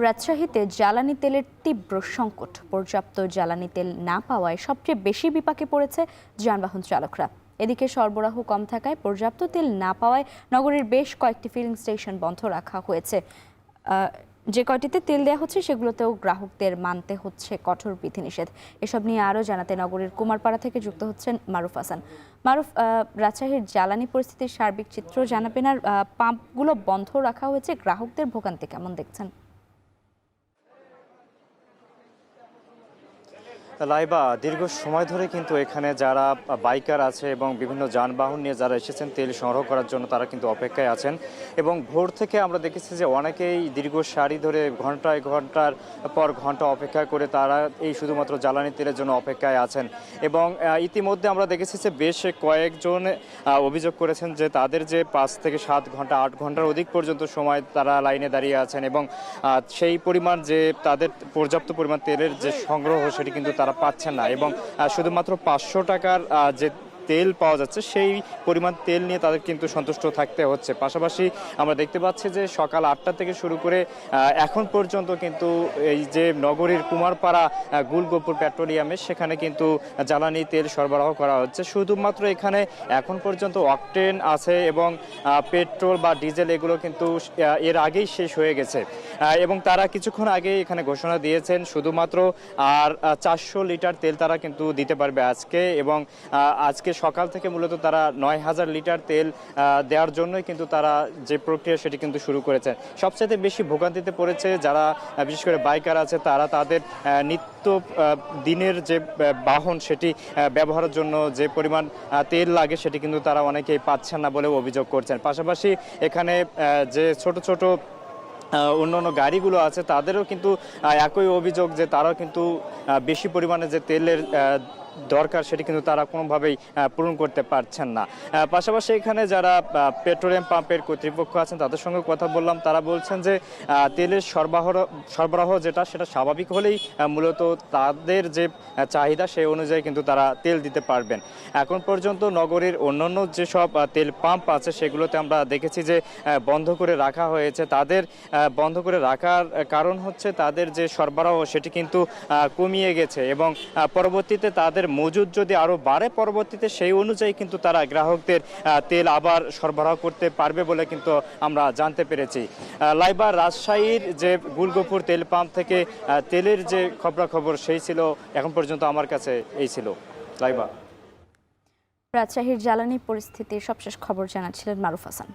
রাজশাহীতে জ্বালানি তেলের তীব্র সংকট। পর্যাপ্ত জ্বালানি তেল না পাওয়ায় সবচেয়ে বেশি বিপাকে পড়েছে যানবাহন চালকরা। এদিকে সরবরাহ কম থাকায় পর্যাপ্ত তেল না পাওয়ায় নগরীর বেশ কয়েকটি ফিলিং স্টেশন বন্ধ রাখা হয়েছে। যে কয়টিতে তেল দেওয়া হচ্ছে সেগুলোতেও গ্রাহকদের মানতে হচ্ছে কঠোর বিধিনিষেধ। এসব নিয়ে আরও জানাতে নগরীর কুমারপাড়া থেকে যুক্ত হচ্ছেন মারুফ হাসান। মারুফ, রাজশাহীর জ্বালানি পরিস্থিতির সার্বিক চিত্র জানাবেন, আর পাম্পগুলো বন্ধ রাখা হয়েছে, গ্রাহকদের ভোগান্তি কেমন দেখছেন? লাইবা, দীর্ঘ সময় ধরে কিন্তু এখানে যারা বাইকার আছে এবং বিভিন্ন যানবাহন নিয়ে যারা এসেছেন তেল সংগ্রহ করার জন্য তারা কিন্তু অপেক্ষায় আছেন। এবং ভোর থেকে আমরা দেখেছি যে অনেকেই দীর্ঘ সারি ধরে ঘন্টার পর ঘন্টা অপেক্ষা করে তারা এই শুধুমাত্র জ্বালানি তেলের জন্য অপেক্ষায় আছেন। এবং ইতিমধ্যে আমরা দেখেছি যে বেশ কয়েকজন অভিযোগ করেছেন যে তাদের যে 5 থেকে 7 ঘন্টা 8 ঘন্টার অধিক পর্যন্ত সময় তারা লাইনে দাঁড়িয়ে আছেন এবং সেই পরিমাণ যে তাদের পর্যাপ্ত পরিমাণ তেলের যে সংগ্রহ সেটি কিন্তু তারা পাচ্ছেন না। এবং শুধুমাত্র 500 টাকার যে তেল পাওয়া যাচ্ছে সেই পরিমাণ তেল নিয়ে তাদের কিন্তু সন্তুষ্ট থাকতে হচ্ছে। পাশাপাশি আমরা দেখতে পাচ্ছি যে সকাল 8টা থেকে শুরু করে এখন পর্যন্ত কিন্তু এই যে নগরীর কুমারপাড়া গুলগোপুর পেট্রোলিয়ামে সেখানে কিন্তু জ্বালানি তেল সরবরাহ করা হচ্ছে। শুধুমাত্র এখানে এখন পর্যন্ত অকটেন আছে এবং পেট্রোল বা ডিজেল এগুলো কিন্তু এর আগেই শেষ হয়ে গেছে। এবং তারা কিছুক্ষণ আগে এখানে ঘোষণা দিয়েছেন শুধুমাত্র আর 400 লিটার তেল তারা কিন্তু দিতে পারবে আজকে। এবং আজকে সকাল থেকে মূলত তারা 9000 লিটার তেল দেওয়ার জন্যই কিন্তু তারা যে প্রক্রিয়া সেটি কিন্তু শুরু করেছে। সবচেয়ে বেশি ভোগান্তিতে পড়েছে যারা বিশেষ করে বাইকার আছে, তারা তাদের নিত্য দিনের যে বাহন সেটি ব্যবহারের জন্য যে পরিমাণ তেল লাগে সেটি কিন্তু তারা অনেকেই পাচ্ছেন না বলেও অভিযোগ করছেন। পাশাপাশি এখানে যে ছোট ছোট অন্যান্য গাড়িগুলো আছে তাদেরও কিন্তু একই অভিযোগ যে তারাও কিন্তু বেশি পরিমাণে যে তেলের দরকার সেটি কিন্তু তারা কোনোভাবেই পূরণ করতে পারছেন না। পাশাপাশি এখানে যারা পেট্রোলিয়াম পাম্পের কর্তৃপক্ষ আছেন তাদের সঙ্গে কথা বললাম, তারা বলছেন যে তেলের সরবরাহ সেটা স্বাভাবিক হলেই মূলত তাদের যে চাহিদা সেই অনুযায়ী কিন্তু তারা তেল দিতে পারবেন। এখন পর্যন্ত নগরীর অন্যান্য যেসব তেল পাম্প আছে সেগুলোতে আমরা দেখেছি যে বন্ধ করে রাখা হয়েছে। তাদের বন্ধ করে রাখার কারণ হচ্ছে তাদের যে সরবরাহ সেটি কিন্তু কমিয়ে গেছে এবং পরবর্তীতে তাদের মজুদ যদি আরো বাড়ে পরবর্তীতে সেই অনুযায়ী কিন্তু তারা গ্রাহকদের তেল আবার সরবরাহ করতে পারবে বলে কিন্তু আমরা জানতে পেরেছি। লাইবা, রাজশাহীর যে গুলগোপুর তেল পাম্প থেকে তেলের যে খবরাখবর সেই ছিল এখন পর্যন্ত আমার কাছে এই ছিল। লাইবা, রাজশাহীর জ্বালানি পরিস্থিতির সবশেষ খবর জানাচ্ছিলেন মারুফ হাসান।